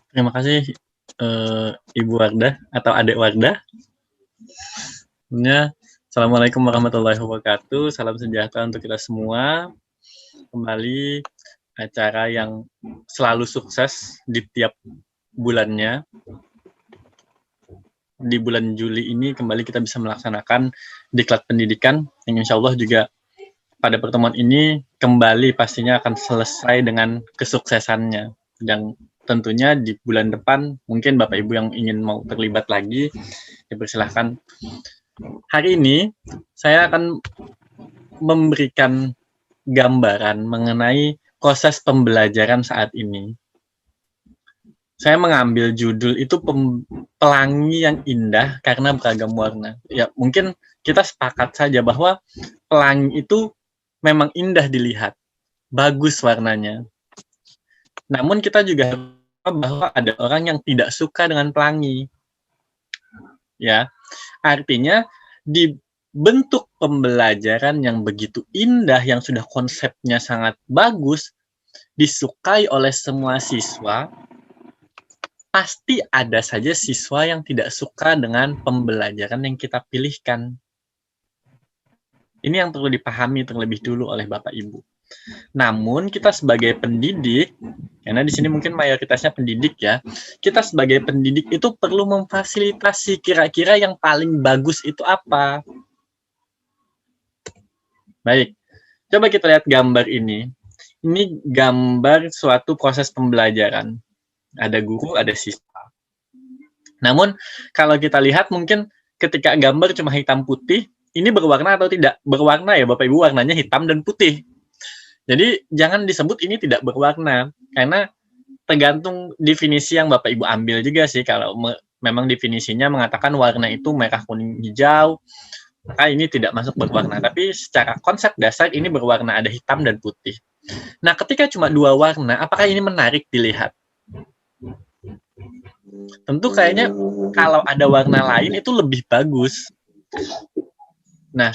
Terima kasih, Ibu Wardah atau Adek Wardah. Sebelumnya, Assalamualaikum warahmatullahi wabarakatuh. Salam sejahtera untuk kita semua. Kembali acara yang selalu sukses di tiap bulannya. Di bulan Juli ini kembali kita bisa melaksanakan diklat pendidikan yang insya Allah juga pada pertemuan ini kembali pastinya akan selesai dengan kesuksesannya. Dan tentunya di bulan depan mungkin Bapak Ibu yang ingin mau terlibat lagi dipersilahkan. Hari ini saya akan memberikan gambaran mengenai proses pembelajaran saat ini. Saya mengambil judul itu Pelangi yang Indah karena Beragam Warna. Ya, mungkin kita sepakat saja bahwa pelangi itu memang indah dilihat, bagus warnanya. Namun kita juga tahu bahwa ada orang yang tidak suka dengan pelangi. Ya, artinya di bentuk pembelajaran yang begitu indah, yang sudah konsepnya sangat bagus, disukai oleh semua siswa, pasti ada saja siswa yang tidak suka dengan pembelajaran yang kita pilihkan. Ini yang perlu dipahami terlebih dulu oleh Bapak Ibu. Namun kita sebagai pendidik, karena di sini mungkin mayoritasnya pendidik ya, kita sebagai pendidik itu perlu memfasilitasi kira-kira yang paling bagus itu apa. Baik, coba kita lihat gambar ini. Ini gambar suatu proses pembelajaran. Ada guru, ada siswa. Namun kalau kita lihat mungkin ketika gambar cuma hitam putih, ini berwarna atau tidak? Berwarna ya Bapak Ibu, warnanya hitam dan putih. Jadi jangan disebut ini tidak berwarna, karena tergantung definisi yang Bapak Ibu ambil juga sih. Kalau memang definisinya mengatakan warna itu merah, kuning, hijau, maka ini tidak masuk berwarna. Tapi secara konsep dasar ini berwarna, ada hitam dan putih. Nah, ketika cuma dua warna, apakah ini menarik dilihat? Tentu kayaknya kalau ada warna lain itu lebih bagus. Nah,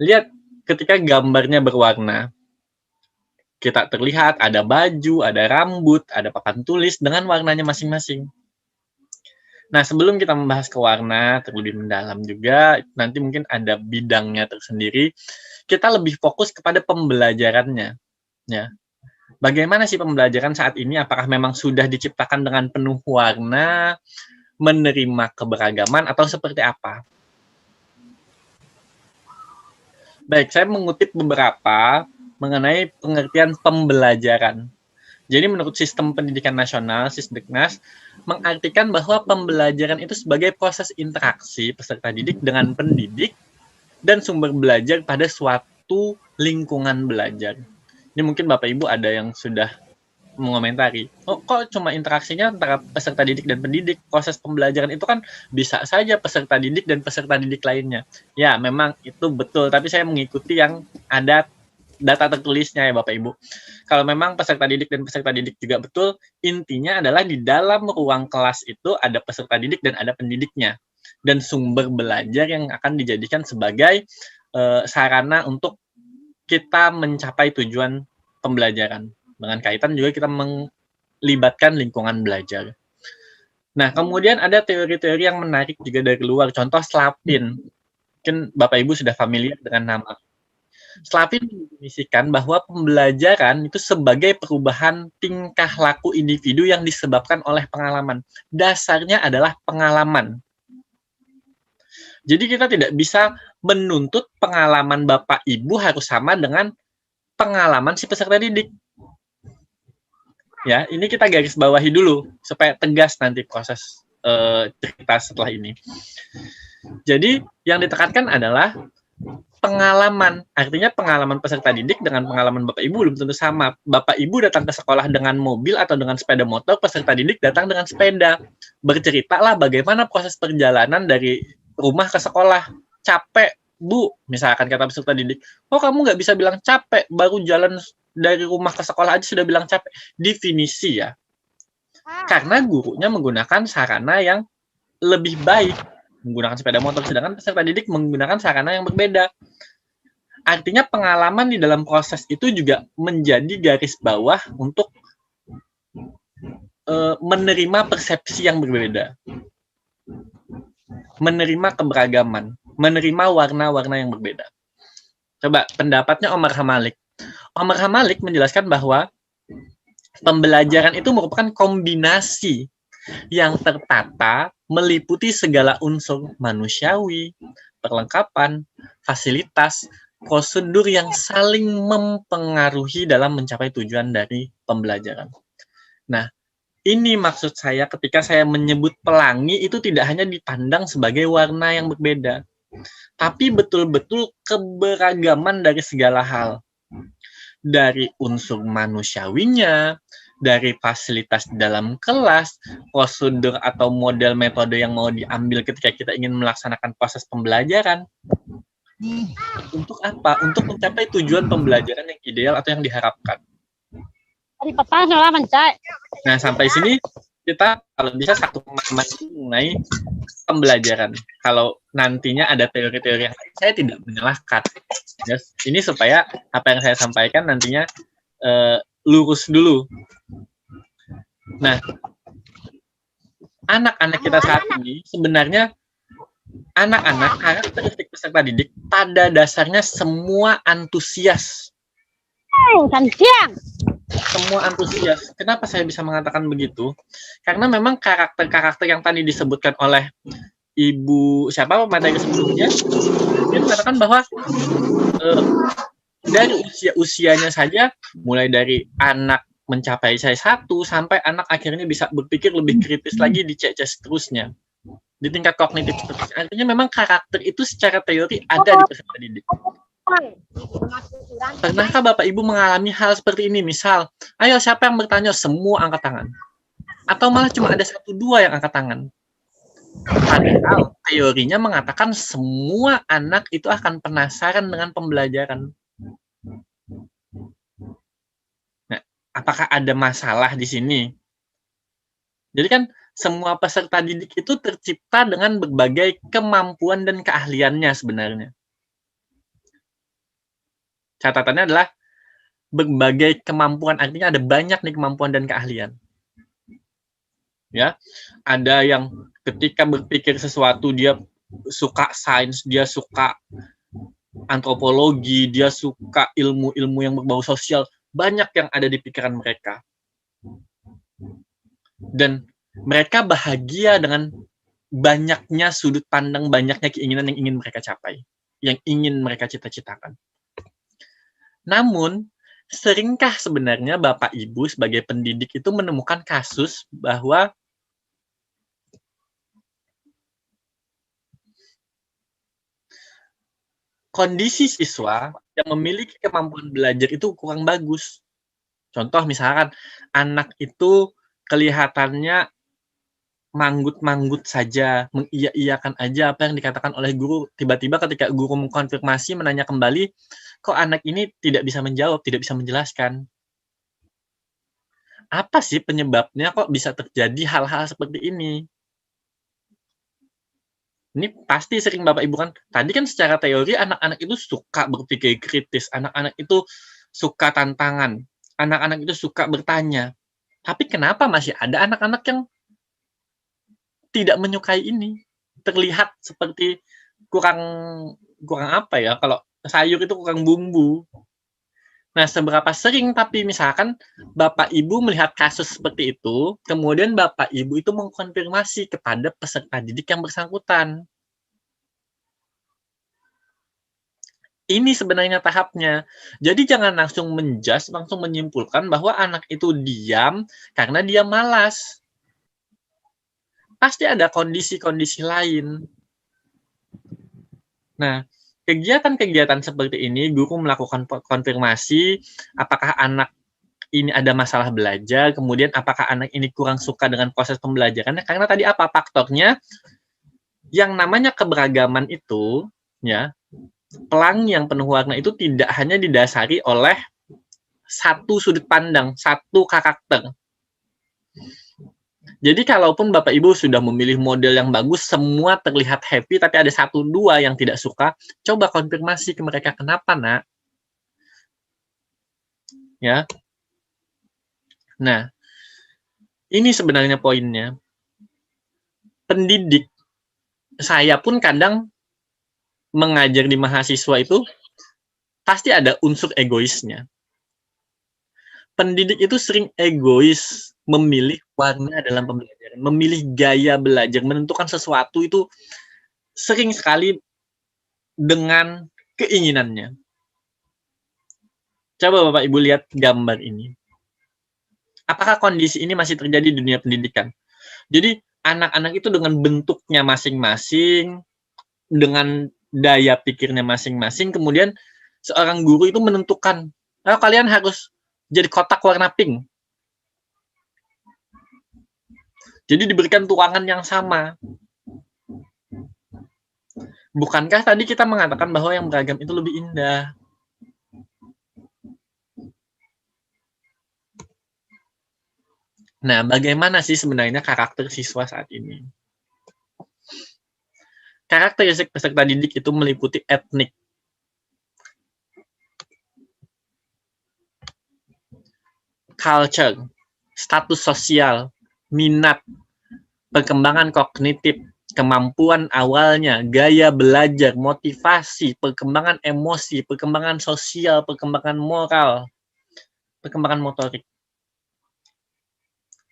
lihat ketika gambarnya berwarna, kita terlihat ada baju, ada rambut, ada papan tulis dengan warnanya masing-masing. Nah, sebelum kita membahas ke warna terlebih mendalam juga, nanti mungkin ada bidangnya tersendiri, kita lebih fokus kepada pembelajarannya. Ya. Bagaimana sih pembelajaran saat ini? Apakah memang sudah diciptakan dengan penuh warna, menerima keberagaman, atau seperti apa? Baik, saya mengutip beberapa mengenai pengertian pembelajaran. Jadi menurut Sistem Pendidikan Nasional, Sisdiknas, mengartikan bahwa pembelajaran itu sebagai proses interaksi peserta didik dengan pendidik dan sumber belajar pada suatu lingkungan belajar. Ini mungkin Bapak Ibu ada yang sudah mengomentari, oh kok cuma interaksinya antara peserta didik dan pendidik? Proses pembelajaran itu kan bisa saja peserta didik dan peserta didik lainnya. Ya, memang itu betul, tapi saya mengikuti yang ada data tertulisnya ya Bapak Ibu. Kalau memang peserta didik dan peserta didik juga betul, intinya adalah di dalam ruang kelas itu ada peserta didik dan ada pendidiknya. Dan sumber belajar yang akan dijadikan sebagai sarana untuk kita mencapai tujuan pembelajaran. Dengan kaitan juga kita melibatkan lingkungan belajar. Nah, kemudian ada teori-teori yang menarik juga dari luar. Contoh Slavin. Mungkin Bapak Ibu sudah familiar dengan nama. Slavin mendefinisikan bahwa pembelajaran itu sebagai perubahan tingkah laku individu yang disebabkan oleh pengalaman. Dasarnya adalah pengalaman. Jadi kita tidak bisa menuntut pengalaman Bapak Ibu harus sama dengan pengalaman si peserta didik. Ya, ini kita garis bawahi dulu supaya tegas nanti proses cerita setelah ini. Jadi yang ditekankan adalah pengalaman. Artinya pengalaman peserta didik dengan pengalaman Bapak Ibu belum tentu sama. Bapak Ibu datang ke sekolah dengan mobil atau dengan sepeda motor, peserta didik datang dengan sepeda. Berceritalah bagaimana proses perjalanan dari rumah ke sekolah. Capek, Bu, misalkan kata peserta didik. Oh, kamu nggak bisa bilang capek, baru jalan dari rumah ke sekolah aja sudah bilang capek. Definisi ya. Karena gurunya menggunakan sarana yang lebih baik, menggunakan sepeda motor, sedangkan peserta didik menggunakan sarana yang berbeda. Artinya pengalaman di dalam proses itu juga menjadi garis bawah untuk menerima persepsi yang berbeda, menerima keberagaman, menerima warna-warna yang berbeda. Coba pendapatnya Omar Hamalik. Omar Hamalik menjelaskan bahwa pembelajaran itu merupakan kombinasi yang tertata meliputi segala unsur manusiawi, perlengkapan, fasilitas, prosedur yang saling mempengaruhi dalam mencapai tujuan dari pembelajaran. Nah, ini maksud saya ketika saya menyebut pelangi itu tidak hanya dipandang sebagai warna yang berbeda, tapi betul-betul keberagaman dari segala hal. Dari unsur manusiawinya, dari fasilitas dalam kelas, prosedur atau model metode yang mau diambil ketika kita ingin melaksanakan proses pembelajaran. Untuk apa? Untuk mencapai tujuan pembelajaran yang ideal atau yang diharapkan. Nah, sampai sini kita kalau bisa satu pemahaman mengenai pembelajaran. Kalau nantinya ada teori-teori yang lain, saya tidak menyalahkan. Yes. Ini supaya apa yang saya sampaikan nantinya lurus dulu. Nah, anak-anak kita saat ini sebenarnya anak-anak karakteristik peserta didik pada dasarnya semua antusias. Semua antusias. Kenapa saya bisa mengatakan begitu? Karena memang karakter-karakter yang tadi disebutkan oleh Ibu siapa materi sebelumnya, dia mengatakan bahwa dari usia-usianya saja, mulai dari anak mencapai C1 sampai anak akhirnya bisa berpikir lebih kritis lagi di C seterusnya, di tingkat kognitif seterusnya. Artinya memang karakter itu secara teori ada di peserta didik. Pernahkah Bapak Ibu mengalami hal seperti ini? Misal, ayo siapa yang bertanya? Semua angkat tangan. Atau malah cuma ada 1-2 yang angkat tangan. Padahal teorinya mengatakan semua anak itu akan penasaran dengan pembelajaran. Nah, apakah ada masalah di sini? Jadi kan semua peserta didik itu tercipta dengan berbagai kemampuan dan keahliannya sebenarnya. Catatannya adalah berbagai kemampuan, artinya ada banyak nih kemampuan dan keahlian. Ya, ada yang ketika berpikir sesuatu dia suka sains, dia suka antropologi, dia suka ilmu-ilmu yang berbau sosial, banyak yang ada di pikiran mereka. Dan mereka bahagia dengan banyaknya sudut pandang, banyaknya keinginan yang ingin mereka capai, yang ingin mereka cita-citakan. Namun, seringkah sebenarnya Bapak Ibu sebagai pendidik itu menemukan kasus bahwa kondisi siswa yang memiliki kemampuan belajar itu kurang bagus. Contoh misalkan anak itu kelihatannya manggut-manggut saja, mengiya-iyakan aja apa yang dikatakan oleh guru. Tiba-tiba ketika guru mengkonfirmasi, menanya kembali, kok anak ini tidak bisa menjawab, tidak bisa menjelaskan. Apa sih penyebabnya kok bisa terjadi hal-hal seperti ini? Ini pasti sering Bapak Ibu kan, tadi kan secara teori anak-anak itu suka berpikir kritis, anak-anak itu suka tantangan, anak-anak itu suka bertanya. Tapi kenapa masih ada anak-anak yang tidak menyukai ini? Terlihat seperti kurang apa ya, kalau sayur itu kurang bumbu. Nah, seberapa sering tapi misalkan Bapak Ibu melihat kasus seperti itu, kemudian Bapak Ibu itu mengkonfirmasi kepada peserta didik yang bersangkutan. Ini sebenarnya tahapnya. Jadi jangan langsung menjudge, langsung menyimpulkan bahwa anak itu diam karena dia malas. Pasti ada kondisi-kondisi lain. Nah, kegiatan-kegiatan seperti ini, guru melakukan konfirmasi apakah anak ini ada masalah belajar, kemudian apakah anak ini kurang suka dengan proses pembelajarannya, karena tadi apa faktornya? Yang namanya keberagaman itu, ya, pelangi yang penuh warna itu tidak hanya didasari oleh satu sudut pandang, satu karakter. Jadi kalaupun Bapak Ibu sudah memilih model yang bagus, semua terlihat happy, tapi ada 1-2 yang tidak suka, coba konfirmasi ke mereka, kenapa nak? Ya. Nah, Ini sebenarnya poinnya. Pendidik, saya pun kadang mengajar di mahasiswa itu pasti ada unsur egoisnya. Pendidik itu sering egois memilih warna dalam pembelajaran, memilih gaya belajar, menentukan sesuatu itu sering sekali dengan keinginannya. Coba Bapak Ibu lihat gambar ini. Apakah kondisi ini masih terjadi di dunia pendidikan? Jadi anak-anak itu dengan bentuknya masing-masing, dengan daya pikirnya masing-masing, kemudian seorang guru itu menentukan, oh, kalian harus jadi kotak warna pink. Jadi diberikan tuangan yang sama. Bukankah tadi kita mengatakan bahwa yang beragam itu lebih indah? Nah, bagaimana sih sebenarnya karakter siswa saat ini? Karakteristik peserta didik itu meliputi etnik, culture, status sosial, minat, perkembangan kognitif, kemampuan awalnya, gaya belajar, motivasi, perkembangan emosi, perkembangan sosial, perkembangan moral, perkembangan motorik.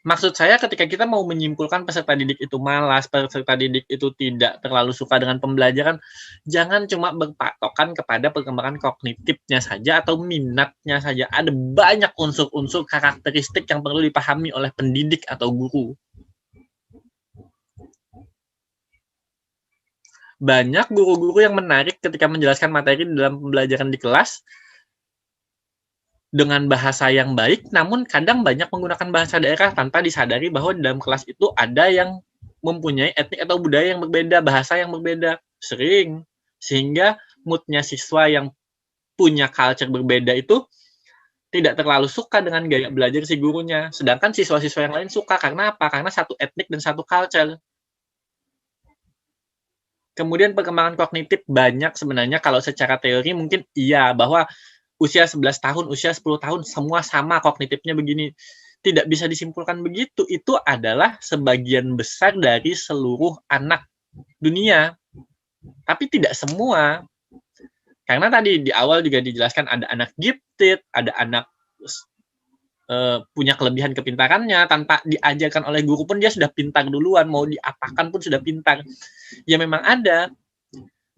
Maksud saya ketika kita mau menyimpulkan peserta didik itu malas, peserta didik itu tidak terlalu suka dengan pembelajaran, jangan cuma berpatokan kepada perkembangan kognitifnya saja atau minatnya saja. Ada banyak unsur-unsur karakteristik yang perlu dipahami oleh pendidik atau guru. Banyak guru-guru yang menarik ketika menjelaskan materi dalam pembelajaran di kelas dengan bahasa yang baik, namun kadang banyak menggunakan bahasa daerah tanpa disadari bahwa di dalam kelas itu ada yang mempunyai etnik atau budaya yang berbeda, bahasa yang berbeda, sering. Sehingga moodnya siswa yang punya culture berbeda itu tidak terlalu suka dengan gaya belajar si gurunya. Sedangkan siswa-siswa yang lain suka, karena apa? Karena satu etnik dan satu culture. Kemudian perkembangan kognitif banyak sebenarnya kalau secara teori mungkin iya, bahwa usia 11 tahun, usia 10 tahun, semua sama kognitifnya begini. Tidak bisa disimpulkan begitu. Itu adalah sebagian besar dari seluruh anak dunia. Tapi tidak semua. Karena tadi di awal juga dijelaskan ada anak gifted, ada anak punya kelebihan kepintarannya, tanpa diajarkan oleh guru pun dia sudah pintar duluan, mau diapakan pun sudah pintar. Ya memang ada.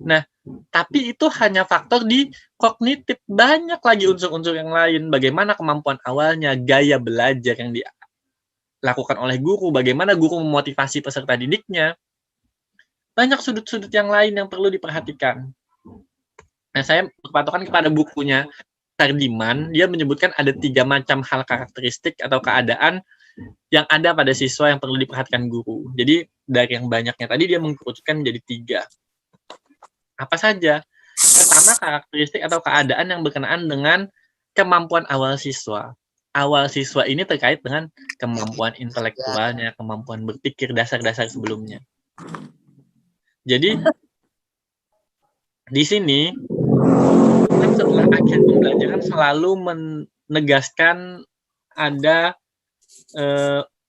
Nah, tapi itu hanya faktor di kognitif. Banyak lagi unsur-unsur yang lain. Bagaimana kemampuan awalnya, gaya belajar yang dilakukan oleh guru, bagaimana guru memotivasi peserta didiknya. Banyak sudut-sudut yang lain yang perlu diperhatikan. Nah, saya berpatokan kepada bukunya Sardiman. Dia menyebutkan ada 3 macam hal karakteristik atau keadaan yang ada pada siswa yang perlu diperhatikan guru. Jadi, dari yang banyaknya tadi dia mengkerucutkan menjadi 3. Apa saja? Pertama, karakteristik atau keadaan yang berkenaan dengan kemampuan awal siswa. Awal siswa ini terkait dengan kemampuan intelektualnya, kemampuan berpikir, dasar-dasar sebelumnya. Jadi, di sini, setelah akhir pembelajaran selalu menegaskan ada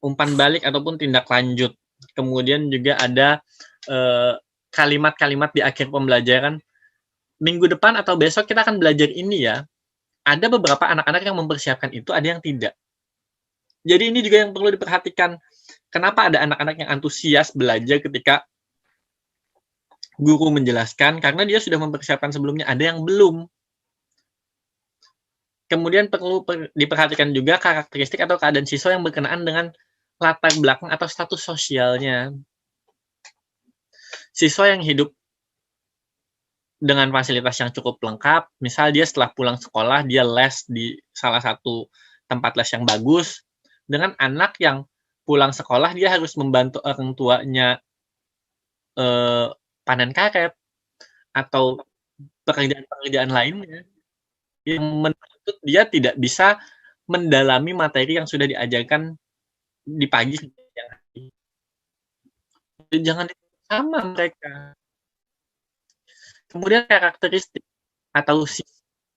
umpan balik ataupun tindak lanjut. Kemudian juga ada kalimat-kalimat di akhir pembelajaran. Minggu depan atau besok kita akan belajar ini ya. Ada beberapa anak-anak yang mempersiapkan itu, ada yang tidak. Jadi ini juga yang perlu diperhatikan. Kenapa ada anak-anak yang antusias belajar ketika guru menjelaskan? Karena dia sudah mempersiapkan sebelumnya. Ada yang belum. Kemudian perlu diperhatikan juga karakteristik atau keadaan siswa yang berkenaan dengan latar belakang atau status sosialnya. Siswa yang hidup dengan fasilitas yang cukup lengkap, misal dia setelah pulang sekolah, dia les di salah satu tempat les yang bagus, dengan anak yang pulang sekolah, dia harus membantu orang tuanya panen karet, atau pekerjaan-pekerjaan lainnya, yang menuntut dia tidak bisa mendalami materi yang sudah diajarkan di pagi siang hari. Jangan sama mereka. Kemudian karakteristik atau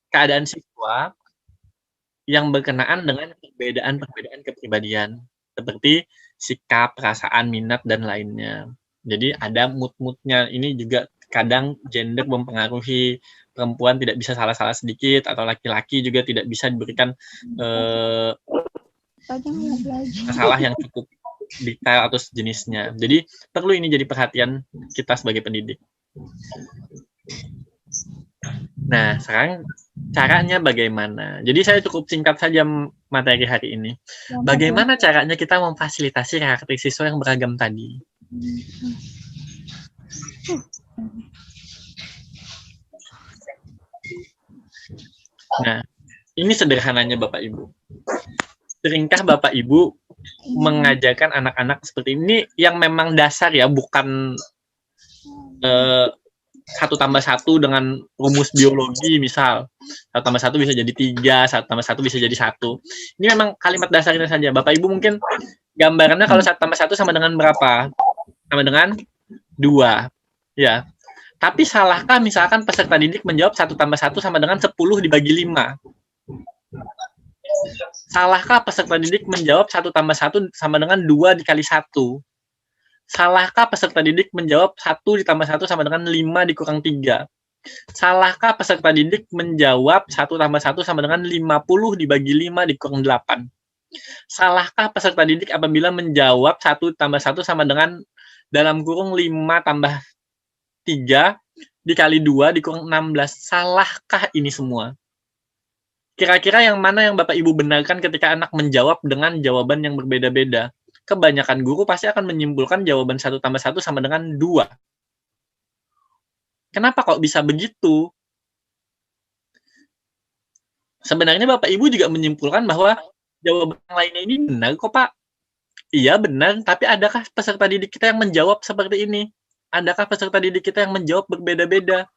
keadaan siswa yang berkenaan dengan perbedaan-perbedaan kepribadian. seperti sikap, perasaan, minat, dan lainnya. Jadi ada mood-moodnya. Ini juga kadang gender mempengaruhi, perempuan tidak bisa salah-salah sedikit, atau laki-laki juga tidak bisa diberikan masalah yang cukup detail atau sejenisnya. Jadi perlu ini jadi perhatian kita sebagai pendidik. Nah, sekarang caranya bagaimana? Jadi saya cukup singkat saja materi hari ini. Bagaimana caranya kita memfasilitasi karakter siswa yang beragam tadi? Nah, ini sederhananya Bapak Ibu. Seringkah Bapak Ibu mengajarkan anak-anak seperti ini yang memang dasar ya, bukan 1+1 dengan rumus biologi misal. 1+1 bisa jadi 3, 1+1 bisa jadi 1. Ini memang kalimat dasarnya saja. Bapak Ibu mungkin gambarannya kalau 1+1 sama dengan berapa? Sama dengan 2. Ya. Tapi salahkah misalkan peserta didik menjawab 1+1 sama dengan 10 dibagi 5? Salahkah peserta didik menjawab 1+1 sama dengan 2 dikali 1? Salahkah peserta didik menjawab 1 ditambah 1 sama dengan 5 dikurang 3? Salahkah peserta didik menjawab 1+1 sama dengan 50 dibagi 5 dikurang 8? Salahkah peserta didik apabila menjawab 1 tambah 1 sama dengan dalam kurung 5 tambah 3 dikali 2 dikurang 16? Salahkah ini semua? Kira-kira yang mana yang Bapak Ibu benarkan ketika anak menjawab dengan jawaban yang berbeda-beda? Kebanyakan guru pasti akan menyimpulkan jawaban 1+1 sama dengan 2. Kenapa kok bisa begitu? Sebenarnya Bapak Ibu juga menyimpulkan bahwa jawaban yang lainnya ini benar kok Pak. Iya benar, tapi adakah peserta didik kita yang menjawab seperti ini? Adakah peserta didik kita yang menjawab berbeda-beda?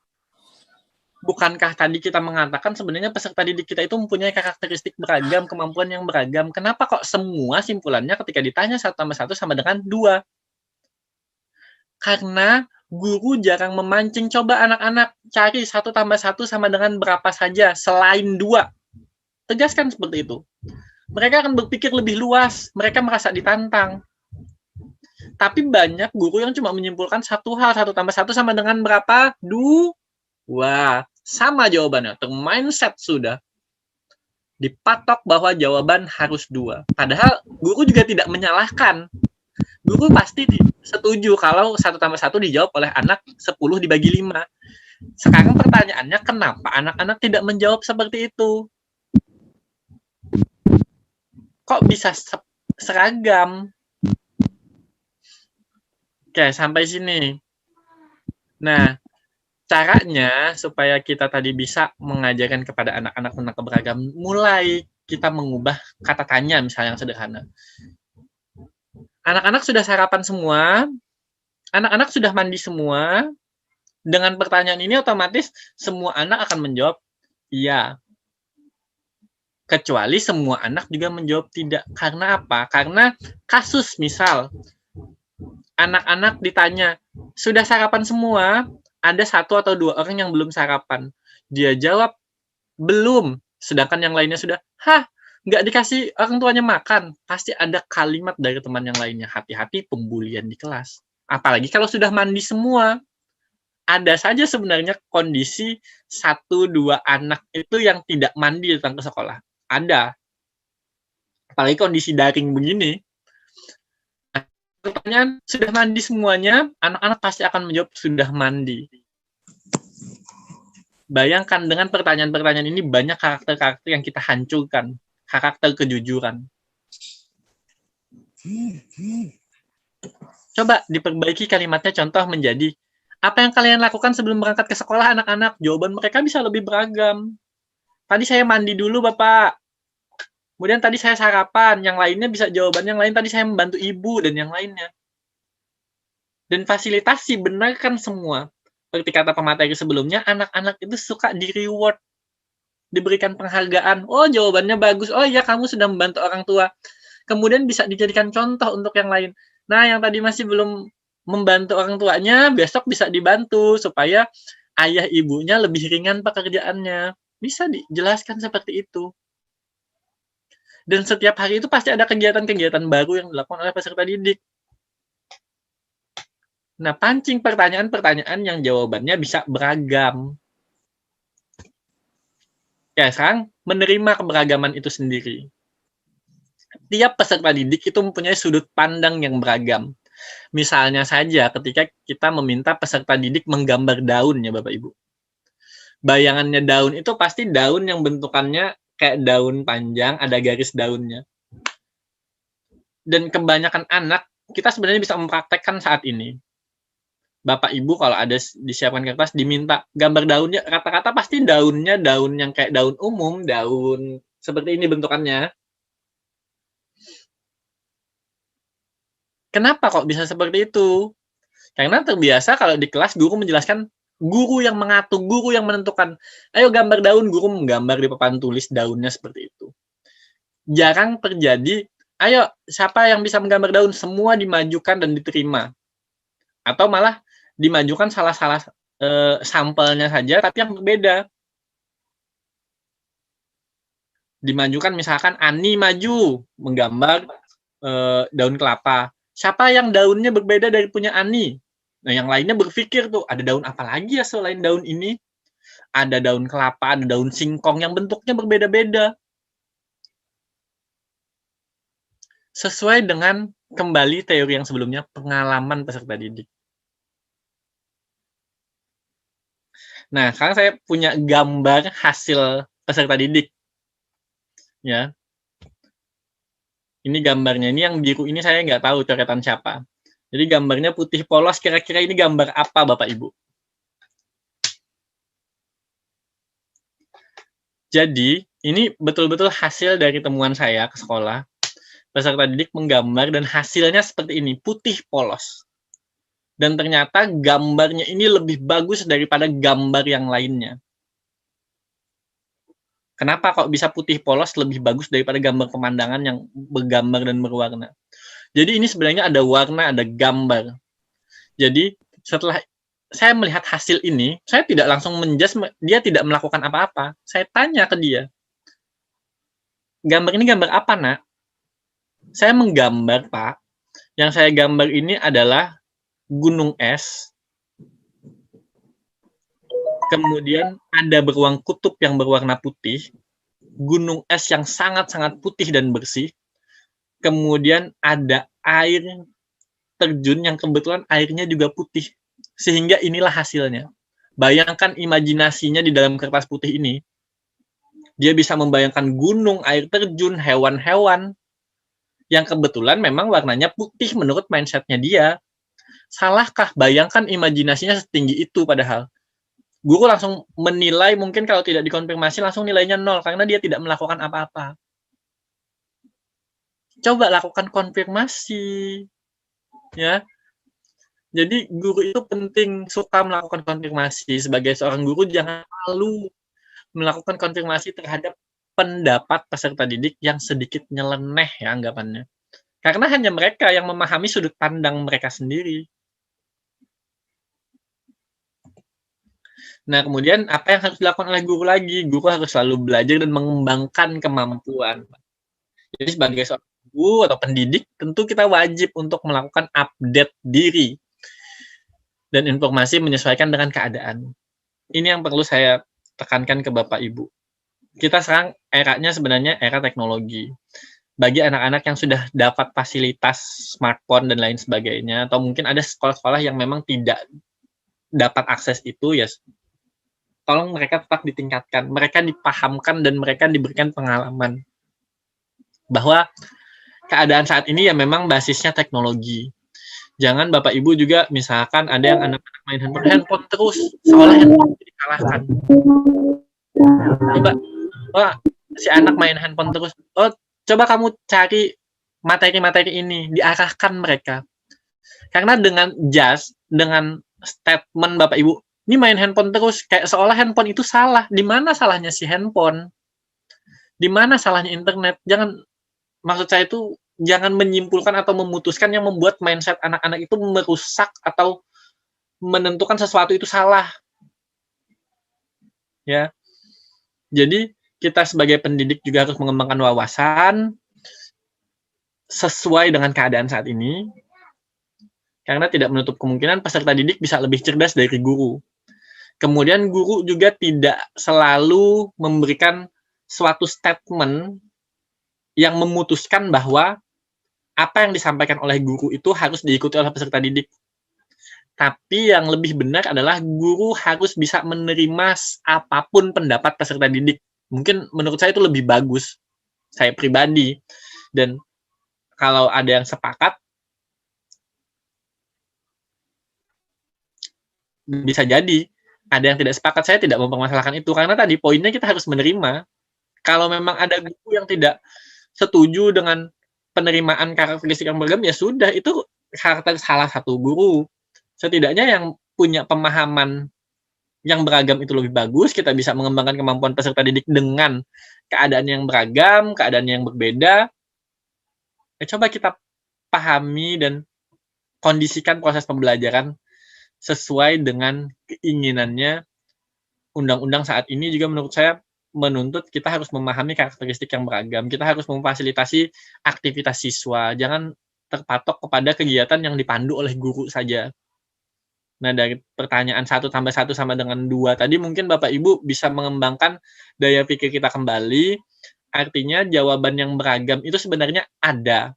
Bukankah tadi kita mengatakan sebenarnya peserta didik kita itu mempunyai karakteristik beragam, kemampuan yang beragam? Kenapa kok semua simpulannya ketika ditanya 1+1 sama dengan 2? Karena guru jarang memancing. Coba anak-anak cari 1+1 sama dengan berapa saja selain 2. Tegaskan seperti itu. Mereka akan berpikir lebih luas. Mereka merasa ditantang. Tapi banyak guru yang cuma menyimpulkan satu hal, 1+1 sama dengan berapa? 2. Sama jawabannya. Mindset sudah. Dipatok bahwa jawaban harus 2. Padahal guru juga tidak menyalahkan. Guru pasti setuju kalau 1+1 dijawab oleh anak 10 dibagi 5. Sekarang pertanyaannya, kenapa anak-anak tidak menjawab seperti itu? Kok bisa seragam? Oke, sampai sini. Nah, caranya supaya kita tadi bisa mengajarkan kepada anak-anak tentang keberagaman, mulai kita mengubah kata tanya misalnya yang sederhana. Anak-anak sudah sarapan semua, anak-anak sudah mandi semua. Dengan pertanyaan ini otomatis semua anak akan menjawab iya. Kecuali semua anak juga menjawab tidak. Karena apa? Karena kasus misal, anak-anak ditanya, sudah sarapan semua? Ada 1 atau 2 orang yang belum sarapan. Dia jawab, belum. Sedangkan yang lainnya sudah, nggak dikasih orang tuanya makan. Pasti ada kalimat dari teman yang lainnya, hati-hati pembulian di kelas. Apalagi kalau sudah mandi semua. Ada saja sebenarnya kondisi 1-2 anak itu yang tidak mandi datang ke sekolah. Ada. Apalagi kondisi daring begini. Pertanyaan, sudah mandi semuanya? Anak-anak pasti akan menjawab sudah mandi. Bayangkan dengan pertanyaan-pertanyaan ini banyak karakter-karakter yang kita hancurkan. Karakter kejujuran. Coba diperbaiki kalimatnya, contoh menjadi, apa yang kalian lakukan sebelum berangkat ke sekolah anak-anak? Jawaban mereka bisa lebih beragam. Tadi saya mandi dulu Bapak. Kemudian tadi saya sarapan, yang lainnya bisa jawaban yang lain, tadi saya membantu ibu, dan yang lainnya. Dan fasilitasi, benarkan semua. Seperti kata pemateri sebelumnya, anak-anak itu suka di-reward. Diberikan penghargaan. Oh, jawabannya bagus. Oh iya, kamu sudah membantu orang tua. Kemudian bisa dijadikan contoh untuk yang lain. Nah, yang tadi masih belum membantu orang tuanya, besok bisa dibantu, supaya ayah ibunya lebih ringan pekerjaannya. Bisa dijelaskan seperti itu. Dan setiap hari itu pasti ada kegiatan-kegiatan baru yang dilakukan oleh peserta didik. Nah, pancing pertanyaan-pertanyaan yang jawabannya bisa beragam. Ya, sekarang menerima keberagaman itu sendiri. Tiap peserta didik itu mempunyai sudut pandang yang beragam. Misalnya saja ketika kita meminta peserta didik menggambar daun ya Bapak Ibu. Bayangannya daun itu pasti daun yang bentukannya kayak daun panjang, ada garis daunnya. Dan kebanyakan anak, kita sebenarnya bisa mempraktekkan saat ini. Bapak Ibu kalau ada disiapkan kertas diminta gambar daunnya, rata-rata pasti daunnya daun yang kayak daun umum, daun seperti ini bentukannya. Kenapa kok bisa seperti itu? Karena terbiasa kalau di kelas guru menjelaskan, guru yang mengatur, guru yang menentukan. Ayo gambar daun, guru menggambar di papan tulis daunnya seperti itu. Jarang terjadi, ayo siapa yang bisa menggambar daun, semua dimajukan dan diterima. Atau malah dimajukan salah-salah sampelnya saja, tapi yang berbeda. Dimajukan misalkan Ani maju menggambar daun kelapa. Siapa yang daunnya berbeda dari punya Ani? Nah, yang lainnya berpikir tuh, ada daun apa lagi ya selain daun ini? Ada daun kelapa, ada daun singkong yang bentuknya berbeda-beda. Sesuai dengan kembali teori yang sebelumnya, pengalaman peserta didik. Nah, sekarang saya punya gambar hasil peserta didik. Ya. Ini gambarnya, ini yang biru ini saya nggak tahu coretan siapa. Jadi gambarnya putih polos, kira-kira ini gambar apa Bapak Ibu? Jadi, ini betul-betul hasil dari temuan saya ke sekolah. Peserta didik menggambar dan hasilnya seperti ini, putih polos. Dan ternyata gambarnya ini lebih bagus daripada gambar yang lainnya. Kenapa kok bisa putih polos lebih bagus daripada gambar pemandangan yang bergambar dan berwarna? Jadi ini sebenarnya ada warna, ada gambar. Jadi setelah saya melihat hasil ini, saya tidak langsung menjudge, dia tidak melakukan apa-apa. Saya tanya ke dia, gambar ini gambar apa, Nak? Saya menggambar, Pak. Yang saya gambar ini adalah gunung es. Kemudian ada beruang kutub yang berwarna putih. Gunung es yang sangat-sangat putih dan bersih. Kemudian ada air terjun yang kebetulan airnya juga putih. Sehingga inilah hasilnya. Bayangkan imajinasinya di dalam kertas putih ini. Dia bisa membayangkan gunung, air terjun, hewan-hewan yang kebetulan memang warnanya putih menurut mindsetnya dia. Salahkah? Bayangkan imajinasinya setinggi itu padahal. Guru langsung menilai, mungkin kalau tidak dikonfirmasi langsung nilainya 0 karena dia tidak melakukan apa-apa. Coba lakukan konfirmasi. Ya. Jadi guru itu penting suka melakukan konfirmasi. Sebagai seorang guru jangan malu melakukan konfirmasi terhadap pendapat peserta didik yang sedikit nyeleneh ya anggapannya. Karena hanya mereka yang memahami sudut pandang mereka sendiri. Nah, kemudian apa yang harus dilakukan oleh guru lagi? Guru harus selalu belajar dan mengembangkan kemampuan. Jadi sebagai seorang guru atau pendidik, tentu kita wajib untuk melakukan update diri dan informasi menyesuaikan dengan keadaan. Ini yang perlu saya tekankan ke Bapak Ibu. Kita sekarang eranya sebenarnya era teknologi. Bagi anak-anak yang sudah dapat fasilitas smartphone dan lain sebagainya, atau mungkin ada sekolah-sekolah yang memang tidak dapat akses itu, ya tolong mereka tetap ditingkatkan, mereka dipahamkan dan mereka diberikan pengalaman bahwa keadaan saat ini ya memang basisnya teknologi. Jangan Bapak Ibu juga misalkan ada yang anak-anak main handphone terus, seolah handphone dikalahkan. Coba, wah, si anak main handphone terus, oh coba kamu cari materi-materi ini, diarahkan mereka. Karena dengan dengan statement Bapak Ibu, ini main handphone terus, kayak seolah handphone itu salah. Di mana salahnya si handphone? Di mana salahnya internet? Jangan, maksud saya itu jangan menyimpulkan atau memutuskan yang membuat mindset anak-anak itu merusak atau menentukan sesuatu itu salah. Ya. Jadi kita sebagai pendidik juga harus mengembangkan wawasan sesuai dengan keadaan saat ini, karena tidak menutup kemungkinan peserta didik bisa lebih cerdas dari guru. Kemudian guru juga tidak selalu memberikan suatu statement yang memutuskan bahwa apa yang disampaikan oleh guru itu harus diikuti oleh peserta didik. Tapi yang lebih benar adalah guru harus bisa menerima apapun pendapat peserta didik. Mungkin menurut saya itu lebih bagus, saya pribadi. Dan kalau ada yang sepakat, bisa jadi. Ada yang tidak sepakat, saya tidak mempermasalahkan itu. Karena tadi poinnya kita harus menerima. Kalau memang ada guru yang tidak setuju dengan penerimaan karakteristik yang beragam, ya sudah, itu karakter salah satu guru. Setidaknya yang punya pemahaman yang beragam itu lebih bagus, kita bisa mengembangkan kemampuan peserta didik dengan keadaan yang beragam, keadaan yang berbeda. Ya, coba kita pahami dan kondisikan proses pembelajaran sesuai dengan keinginannya. Undang-undang saat ini juga menurut saya menuntut kita harus memahami karakteristik yang beragam. Kita harus memfasilitasi aktivitas siswa. Jangan terpatok kepada kegiatan yang dipandu oleh guru saja. Nah, dari pertanyaan 1 tambah 1 sama dengan 2 tadi mungkin Bapak Ibu bisa mengembangkan daya pikir kita kembali. Artinya jawaban yang beragam itu sebenarnya ada.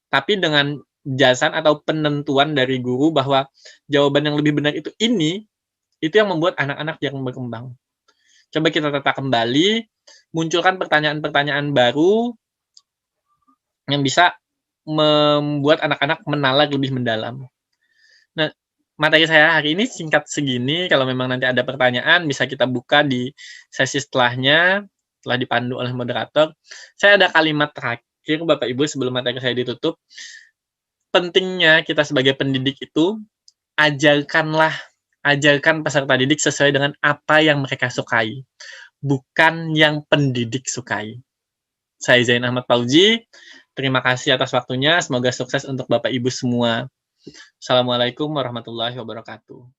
Tapi dengan jasan atau penentuan dari guru bahwa jawaban yang lebih benar itu ini, itu yang membuat anak-anak yang berkembang. Coba kita tata kembali, munculkan pertanyaan-pertanyaan baru yang bisa membuat anak-anak menalar lebih mendalam. Nah, materi saya hari ini singkat segini. Kalau memang nanti ada pertanyaan, bisa kita buka di sesi setelahnya, setelah dipandu oleh moderator. Saya ada kalimat terakhir, Bapak Ibu, sebelum materi saya ditutup. Pentingnya kita sebagai pendidik itu, ajarkan peserta didik sesuai dengan apa yang mereka sukai, bukan yang pendidik sukai. Saya Zain Ahmad Fauzi, terima kasih atas waktunya, semoga sukses untuk Bapak Ibu semua. Assalamualaikum warahmatullahi wabarakatuh.